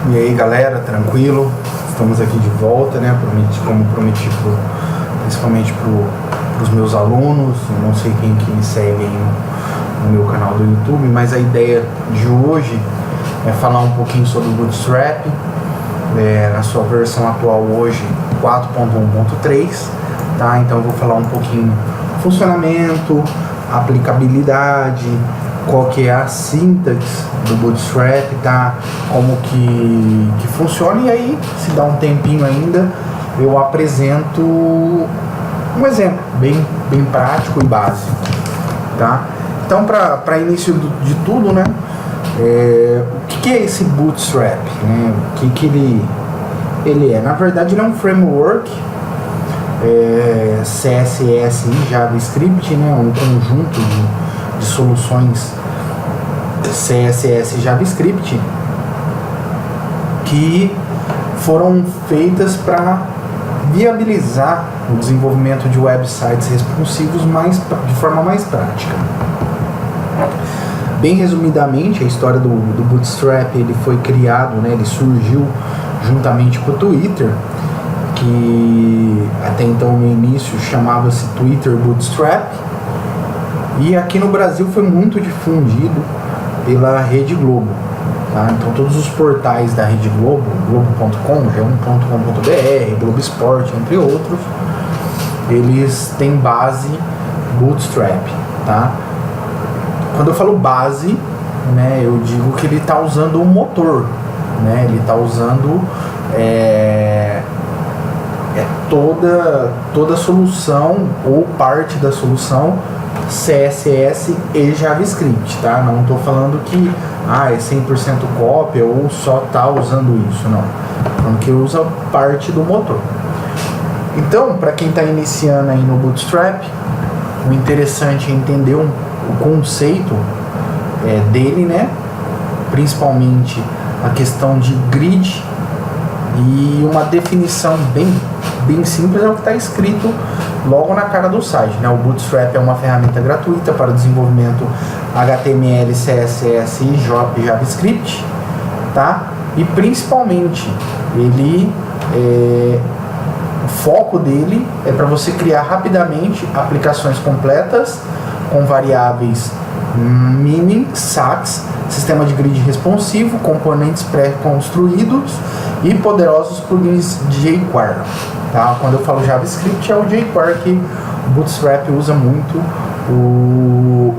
E aí galera, tranquilo? Estamos aqui de volta, né? Como prometi, principalmente para os meus alunos. Eu não sei quem que me segue aí no meu canal do YouTube, mas a ideia de hoje é falar um pouquinho sobre o Bootstrap, na sua versão atual hoje 4.1.3, tá? Então eu vou falar um pouquinho funcionamento, aplicabilidade, qual que é a sintaxe do Bootstrap, tá? Como que funciona, e aí, se dá um tempinho ainda, eu apresento um exemplo bem prático e básico, tá? Então, para início de tudo, né, o que é esse Bootstrap, né? O que ele é? Na verdade, ele é um framework CSS e JavaScript, né? Um conjunto de soluções CSS e JavaScript que foram feitas para viabilizar o desenvolvimento de websites responsivos de forma mais prática. Bem resumidamente, a história do Bootstrap, ele foi criado, né, ele surgiu juntamente com o Twitter, que até então no início chamava-se Twitter Bootstrap, e aqui no Brasil foi muito difundido pela Rede Globo, tá? Então todos os portais da Rede Globo, globo.com, g1.com.br, Globo Esporte, entre outros, eles têm base Bootstrap, tá? Quando eu falo base, né, eu digo que ele está usando o motor, né? Ele está usando toda a solução ou parte da solução CSS e JavaScript, tá? Não estou falando que é 100% cópia ou só está usando isso, não. Falando que usa parte do motor. Então, para quem está iniciando aí no Bootstrap, o interessante é entender o conceito dele, né? Principalmente a questão de grid, e uma definição bem simples é o que está escrito logo na cara do site, né? O Bootstrap é uma ferramenta gratuita para o desenvolvimento HTML, CSS e JavaScript, tá? E principalmente o foco dele é para você criar rapidamente aplicações completas com variáveis min, sax, sistema de grid responsivo, componentes pré-construídos e poderosos plugins de jQuery, tá? Quando eu falo JavaScript, é o jQuery que o Bootstrap usa muito, o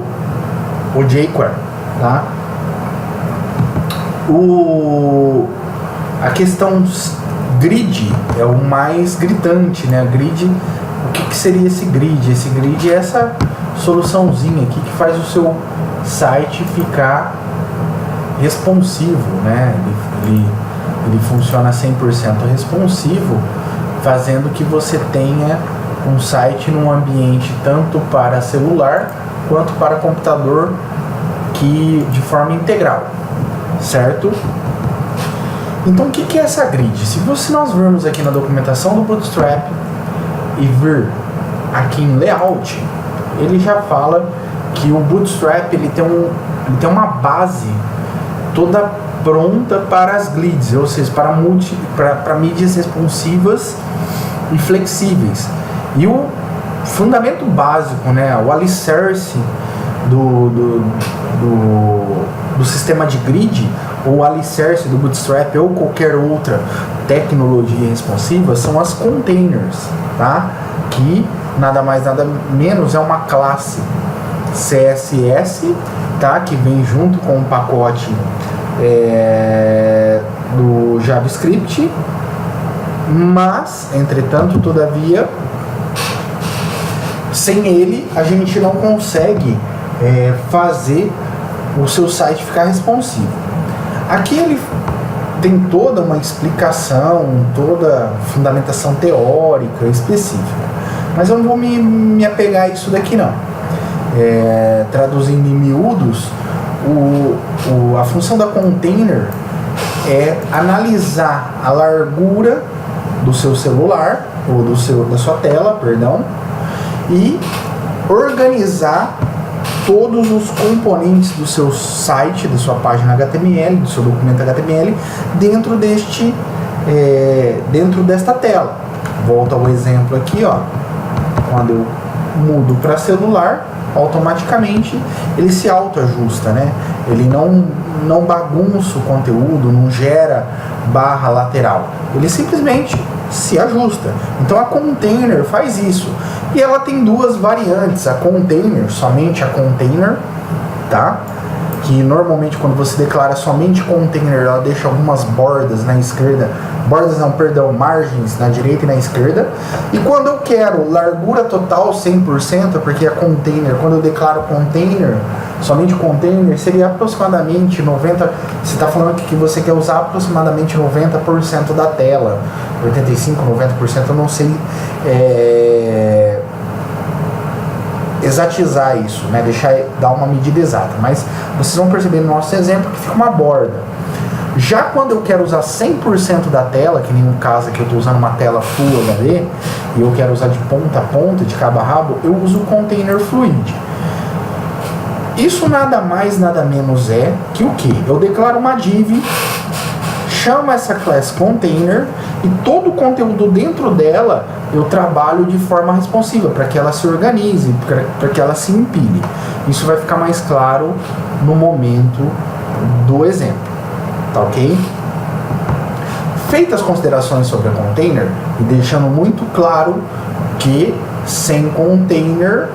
jQuery, tá? A questão grid é o mais gritante, né? Grid, o que seria esse grid? Esse grid é essa soluçãozinha aqui que faz o seu site ficar responsivo, né? Ele funciona 100% responsivo, fazendo que você tenha um site num ambiente tanto para celular quanto para computador, de forma integral, certo? Então, o que é essa grid? Se nós vermos aqui na documentação do Bootstrap e ver aqui em Layout, ele já fala que o Bootstrap ele tem uma base toda pronta para as grids, ou seja, para mídias responsivas e flexíveis. E o fundamento básico, né, o alicerce do sistema de grid, ou alicerce do Bootstrap ou qualquer outra tecnologia responsiva, são as containers, tá? Que nada mais nada menos é uma classe CSS, tá? Que vem junto com o pacote do JavaScript, mas, entretanto, todavia, sem ele a gente não consegue fazer o seu site ficar responsivo. Aqui ele tem toda uma explicação, toda fundamentação teórica específica, mas eu não vou me apegar a isso daqui não. Traduzindo em miúdos, a função da container é analisar a largura do seu celular, ou da sua tela, perdão, e organizar todos os componentes do seu site, da sua página HTML, do seu documento HTML, dentro desta tela. Volto ao exemplo aqui, ó. Quando eu mudo para celular, automaticamente ele se autoajusta, né? Ele não bagunça o conteúdo, não gera barra lateral. Ele simplesmente se ajusta. Então a Container faz isso. E ela tem duas variantes. A Container, somente a Container, tá? Que normalmente quando você declara somente Container, ela deixa algumas bordas na esquerda. Bordas não, perdão, margens na direita e na esquerda. E quando eu quero largura total 100%, porque a Container, quando eu declaro Container, somente Container, seria aproximadamente 90%. Você está falando que você quer usar aproximadamente 90% da tela. 85%, 90%, eu não sei exatizar isso, né? Dar uma medida exata. Mas vocês vão perceber no nosso exemplo que fica uma borda. Já quando eu quero usar 100% da tela, que nem no caso aqui eu estou usando uma tela Full HD, e eu quero usar de ponta a ponta, de cabo a rabo, eu uso o Container Fluid. Isso nada mais, nada menos é que o que? Eu declaro uma div, chamo essa class Container, e todo o conteúdo dentro dela eu trabalho de forma responsiva, para que ela se organize, para que ela se empilhe. Isso vai ficar mais claro no momento do exemplo. Tá ok? Feitas as considerações sobre a Container, e deixando muito claro que sem Container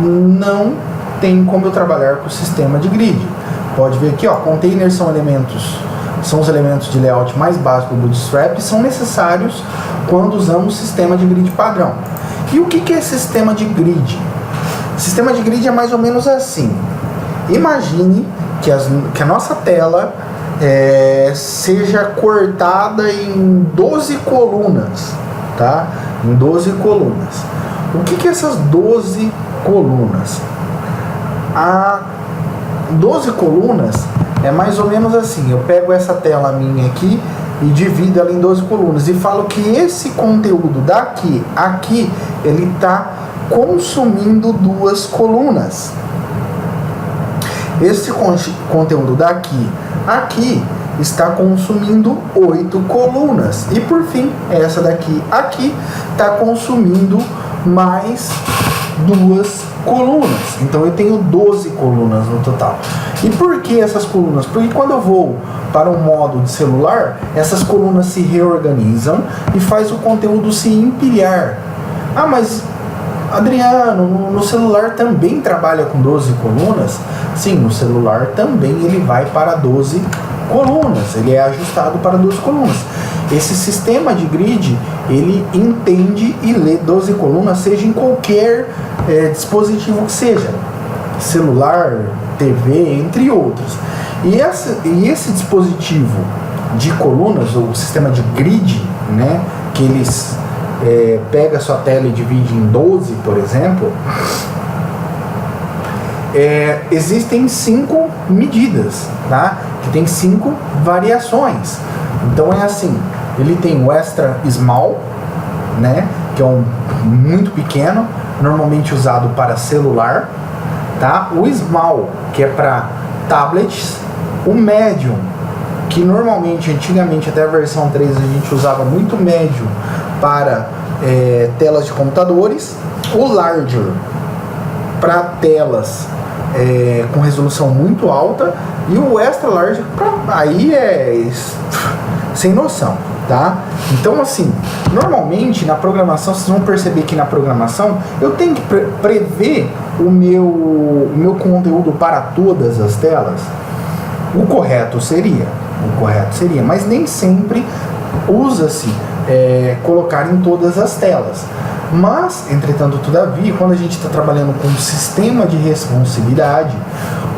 não tem como eu trabalhar com o sistema de grid. Pode ver aqui, ó, Containers são os elementos de layout mais básicos do Bootstrap e são necessários quando usamos o sistema de grid padrão. E o que é sistema de grid? Sistema de grid é mais ou menos assim. Imagine que a nossa tela seja cortada em 12 colunas, tá? Em 12 colunas. O que é essas 12 colunas? A 12 colunas é mais ou menos assim. Eu pego essa tela minha aqui e divido ela em 12 colunas e falo que esse conteúdo daqui aqui ele está consumindo 2 colunas. Esse conteúdo daqui aqui está consumindo 8 colunas. E por fim, essa daqui aqui está consumindo mais 2 colunas. Então eu tenho 12 colunas no total. E por que essas colunas? Porque quando eu vou para um modo de celular, essas colunas se reorganizam e faz o conteúdo se empilhar. Ah, mas Adriano, no celular também trabalha com 12 colunas? Sim, no celular também ele vai para 12 colunas, ele é ajustado para 12 colunas. Esse sistema de grid, ele entende e lê 12 colunas, seja em qualquer dispositivo que seja, celular, TV, entre outros. E esse dispositivo de colunas, ou sistema de grid, né, que eles pega a sua tela e divide em 12, por exemplo, existem 5 medidas, tá? Que tem 5 variações. Então é assim, ele tem o extra small, né? Que é muito pequeno, normalmente usado para celular, tá? O small, que é para tablets, o medium, que normalmente, antigamente, até a versão 3, a gente usava muito médio para telas de computadores, o larger para telas com resolução muito alta, e o extra large aí sem noção, tá? Então assim, normalmente na programação, vocês vão perceber que na programação eu tenho que prever o meu conteúdo para todas as telas. O correto seria, mas nem sempre usa-se colocar em todas as telas. Mas, entretanto, todavia, quando a gente está trabalhando com um sistema de responsividade,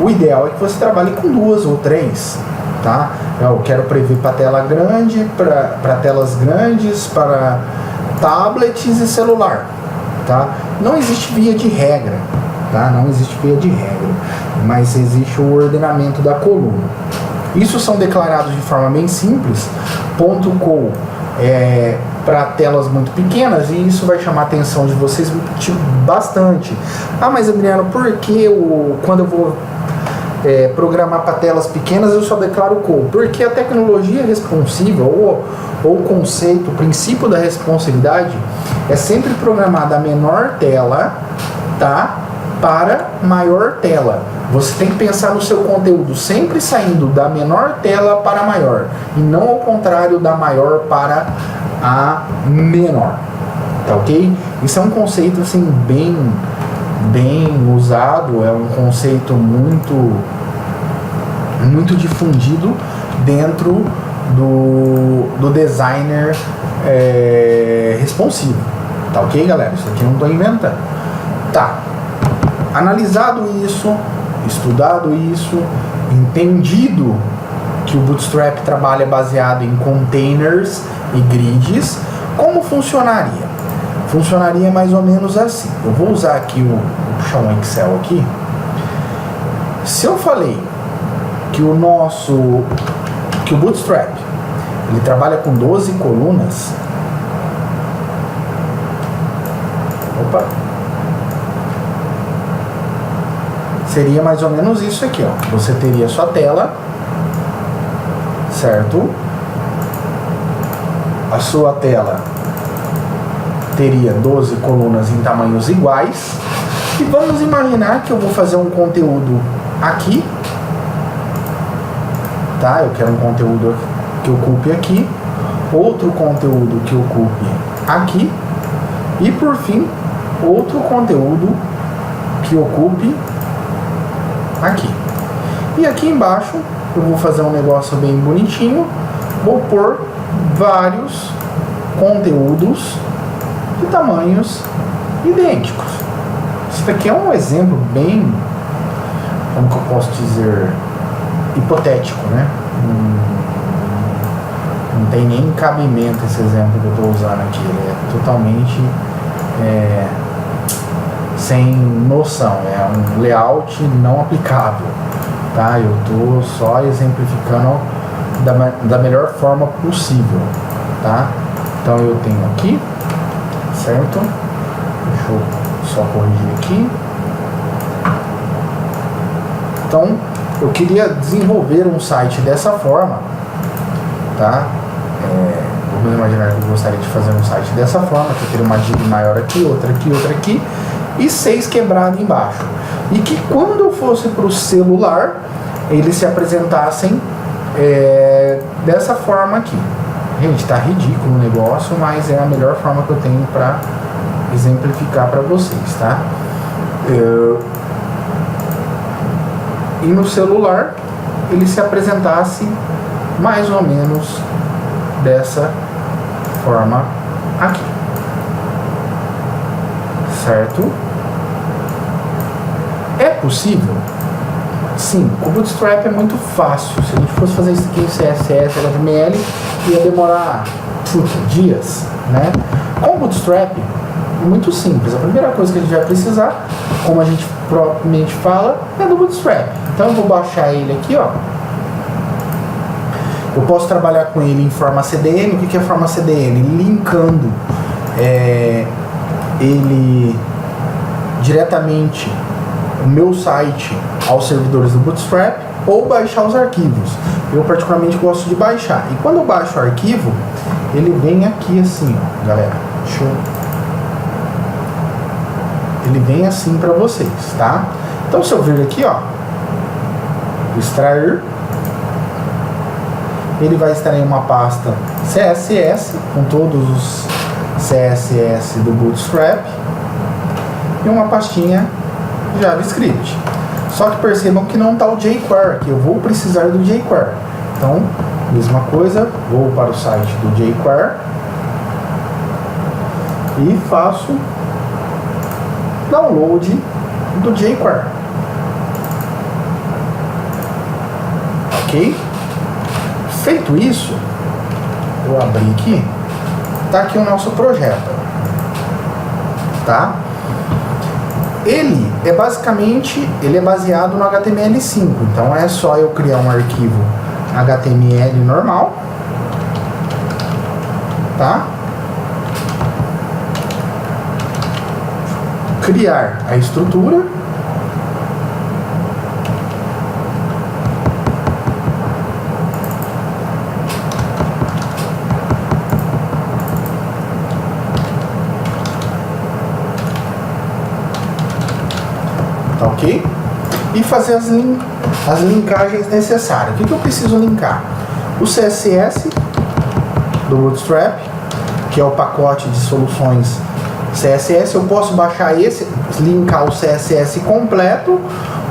o ideal é que você trabalhe com 2 ou 3, tá? Eu quero prever para tela grande, para telas grandes, para tablets e celular, tá? Não existe via de regra, tá? Não existe via de regra, mas existe o ordenamento da coluna. Isso são declarados de forma bem simples. .com para telas muito pequenas, e isso vai chamar a atenção de vocês bastante. Ah, mas Adriano, por que quando eu vou programar para telas pequenas eu só declaro call? Porque a tecnologia responsiva ou o conceito, o princípio da responsividade é sempre programar da menor tela, tá, para maior tela. Você tem que pensar no seu conteúdo sempre saindo da menor tela para a maior, e não ao contrário, da maior para a menor, tá ok? Isso é um conceito assim bem usado, é um conceito muito difundido dentro do designer responsivo, tá ok, galera? Isso aqui eu não estou inventando. Tá, analisado isso, estudado isso, entendido que o Bootstrap trabalha baseado em containers e grids, como funcionaria? Funcionaria mais ou menos assim. Eu vou usar aqui vou puxar um Excel aqui. Se eu falei que o Bootstrap ele trabalha com 12 colunas, seria mais ou menos isso aqui, ó. Você teria sua tela, certo? A sua tela teria 12 colunas em tamanhos iguais, e vamos imaginar que eu vou fazer um conteúdo aqui, tá? Eu quero um conteúdo que ocupe aqui, outro conteúdo que ocupe aqui, e por fim, outro conteúdo que ocupe aqui. E aqui embaixo eu vou fazer um negócio bem bonitinho, vou pôr vários conteúdos de tamanhos idênticos. Isso daqui é um exemplo bem, como que eu posso dizer, hipotético, né? Não tem nem cabimento esse exemplo que eu estou usando aqui, ele é totalmente sem noção, é um layout não aplicável, tá? Eu estou só exemplificando da melhor forma possível, tá? Então eu tenho aqui, certo? Deixa eu só corrigir aqui. Então eu queria desenvolver um site dessa forma, tá? Vamos imaginar que eu gostaria de fazer um site dessa forma, que eu teria uma div maior aqui, outra aqui, outra aqui, e 6 quebrados embaixo. E que quando eu fosse para o celular, eles se apresentassem dessa forma aqui. Gente, tá ridículo o negócio, mas é a melhor forma que eu tenho para exemplificar para vocês, tá? E no celular, ele se apresentasse mais ou menos dessa forma aqui, certo? É possível? Sim, com o Bootstrap é muito fácil. Se a gente fosse fazer isso aqui em CSS, HTML, ia demorar dias, né? Com o Bootstrap é muito simples. A primeira coisa que a gente vai precisar, como a gente propriamente fala, é do Bootstrap. Então eu vou baixar ele aqui, ó. Eu posso trabalhar com ele em forma CDN. O que é forma CDN? Linkando ele diretamente o meu site aos servidores do Bootstrap, ou baixar os arquivos. Eu particularmente gosto de baixar. E quando eu baixo o arquivo, ele vem aqui assim, ó, galera. Ele vem assim para vocês, tá? Então se eu vir aqui, ó, extrair, ele vai estar em uma pasta CSS com todos os CSS do Bootstrap e uma pastinha JavaScript. Só que percebam que não está o jQuery aqui, eu vou precisar do jQuery. Então, mesma coisa, vou para o site do jQuery e faço download do jQuery. Ok? Feito isso, vou abrir aqui, tá aqui o nosso projeto, tá? Ele é basicamente, ele é baseado no HTML5, então é só eu criar um arquivo HTML normal, tá? criar a estrutura. Tá ok? E fazer as linkagens necessárias. O que eu preciso linkar? O CSS do Bootstrap, que é o pacote de soluções CSS. Eu posso baixar esse, linkar o CSS completo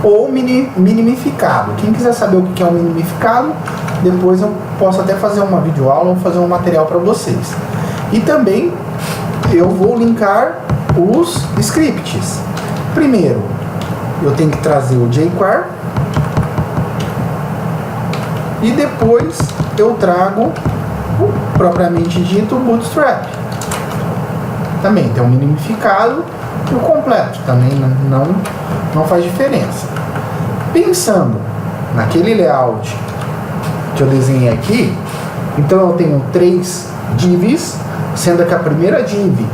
ou minimificado. Quem quiser saber o que é um minimificado, depois eu posso até fazer uma videoaula ou fazer um material para vocês. E também eu vou linkar os scripts. Primeiro, eu tenho que trazer o jQuery e depois eu trago o propriamente dito Bootstrap. Também tem um minimificado e o completo, também não faz diferença. Pensando naquele layout que eu desenhei aqui, então eu tenho 3 divs, sendo que a primeira div,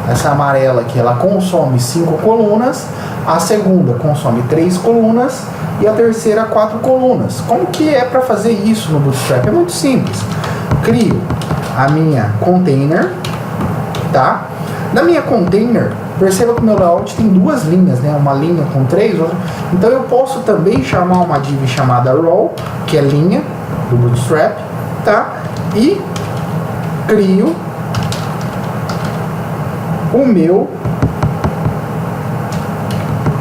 essa amarela aqui, ela consome 5 colunas, a segunda consome 3 colunas e a terceira 4 colunas. Como que é para fazer isso no Bootstrap? É muito simples. Crio a minha container, tá? Na minha container, perceba que o meu layout tem 2 linhas, né? Uma linha com 3, outra. Então eu posso também chamar uma div chamada row, que é linha do Bootstrap, tá? E crio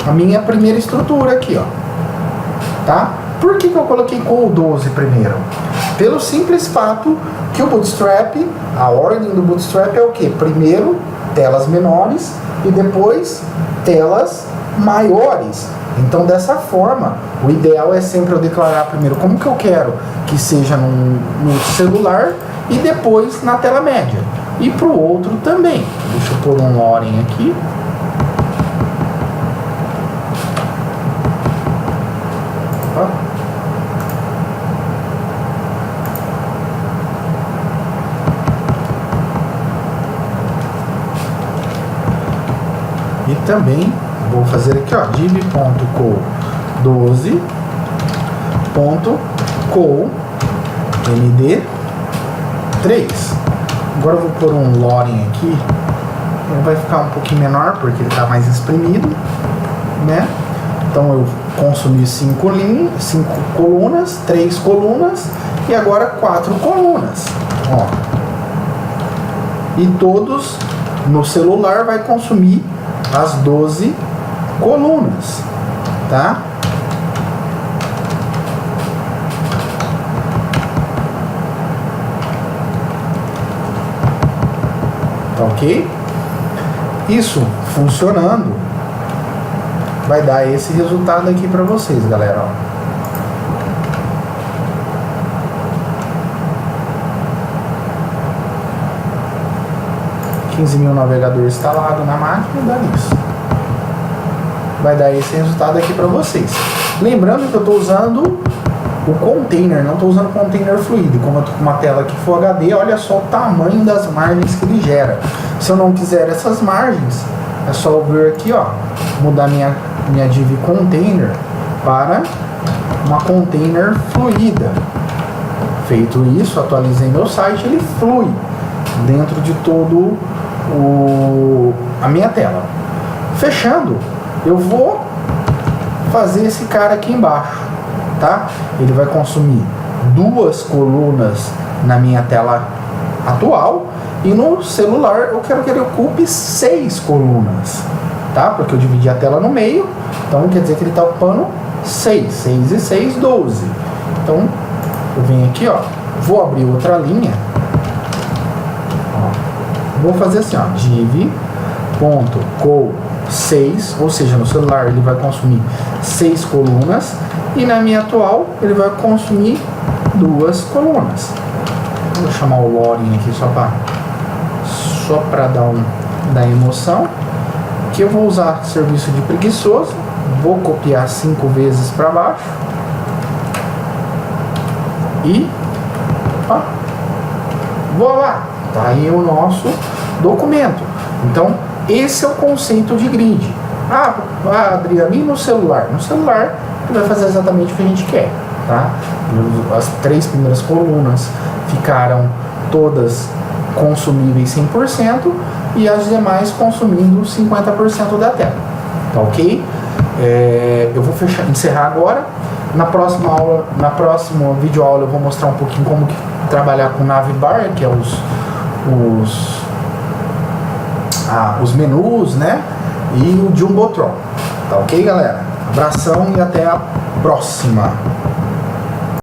a minha primeira estrutura aqui, ó, tá? Por que eu coloquei com o 12 primeiro? Pelo simples fato que o Bootstrap, a ordem do Bootstrap é o que? Primeiro telas menores e depois telas maiores. Então, dessa forma, o ideal é sempre eu declarar primeiro como que eu quero que seja no celular e depois na tela média. E para o outro também. Deixa eu pôr um loading aqui. Ó. E também vou fazer aqui, ó, div.co12.co.md3. Agora eu vou pôr um loading aqui. Ele vai ficar um pouquinho menor porque ele está mais exprimido, né? Então eu consumi 5 colunas, 3 colunas e agora 4 colunas. Ó. E todos no celular vai consumir as 12 colunas, tá? Tá ok? Isso funcionando vai dar esse resultado aqui para vocês, galera, ó. $15.000 navegador instalado na máquina, dá isso. Vai dar esse resultado aqui para vocês. Lembrando que eu estou usando o container, não estou usando container fluido. Como eu estou com uma tela aqui Full HD, olha só o tamanho das margens que ele gera. Se eu não quiser essas margens, é só eu vir aqui, ó, mudar minha div container para uma container fluida. Feito isso, atualizei meu site, ele flui dentro de todo a minha tela. Fechando, eu vou fazer esse cara aqui embaixo, tá? Ele vai consumir 2 colunas na minha tela atual e no celular eu quero que ele ocupe 6 colunas, tá? Porque eu dividi a tela no meio, então quer dizer que ele está ocupando 6 e 6, 12. Então eu venho aqui, ó, vou abrir outra linha. Vou fazer assim, ó, div.co6, ou seja, no celular ele vai consumir 6 colunas e na minha atual ele vai consumir 2 colunas. Vou chamar o loading aqui só para dar emoção, que eu vou usar serviço de preguiçoso. Vou copiar 5 vezes para baixo e ó, vou lá. Tá aí o nosso documento. Então, esse é o conceito de grid. Adriano, e no celular? No celular vai fazer exatamente o que a gente quer, tá? As 3 primeiras colunas ficaram todas consumíveis 100% e as demais consumindo 50% da tela, tá ok? Eu vou encerrar agora. Na próxima aula, na próxima videoaula eu vou mostrar um pouquinho como que trabalhar com Navbar, que é os menus, né? E o Jumbotron, tá ok, galera? Abração e até a próxima.